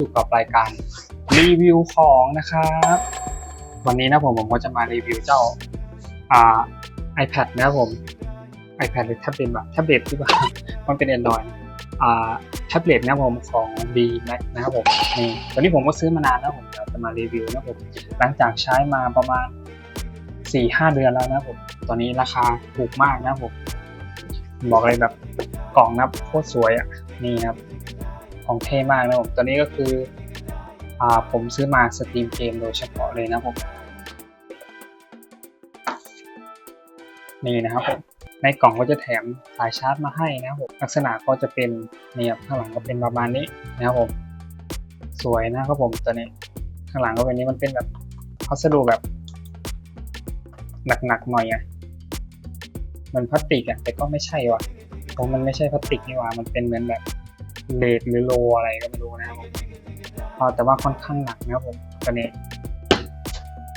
อยู่กับรายการรีวิวของนะครับวันนี้นะผมก็จะมารีวิวเจ้าiPad นะครับผม iPad หรือแท็บเล็ตแบบแท็บเล็ตที่ว่ามันเป็น Android แท็บเล็ตนะครับผมของ D-Max นะครับผมนี่ตอนนี้ผมก็ซื้อมานานแล้วผมจะมารีวิวนะครับผมหลังจากใช้มาประมาณ 4-5 เดือนแล้วนะครับผมตอนนี้ราคาถูกมากนะครับผมบอกเลยแบบกล่องนะครับโคตรสวยอ่ะนี่ครับของเท่มากนะผมตัวนี้ก็คือผมซื้อมาสตรีมเกมโดยเฉพาะเลยนะผมนี่นะครับผมในกล่องก็จะแถมสายชาร์จมาให้นะครับผมลักษณะก็จะเป็นนี่ครับข้างหลังก็เป็นประมาณนี้นะครับผมสวยนะครับผมตัวนี้ข้างหลังก็เป็นนี้มันเป็นแบบพัสดุแบบหนักๆหน่อยอ่ะมันพลาสติกอ่ะแต่ก็ไม่ใช่ว่ะเพราะมันไม่ใช่พลาสติกนี่หว่ามันเป็นเหมือนแบบเลดหรือโลอะไรก็ไม่รู้นะครับผมแต่ว่าค่อนข้างหนักนะครับผมตัวนี้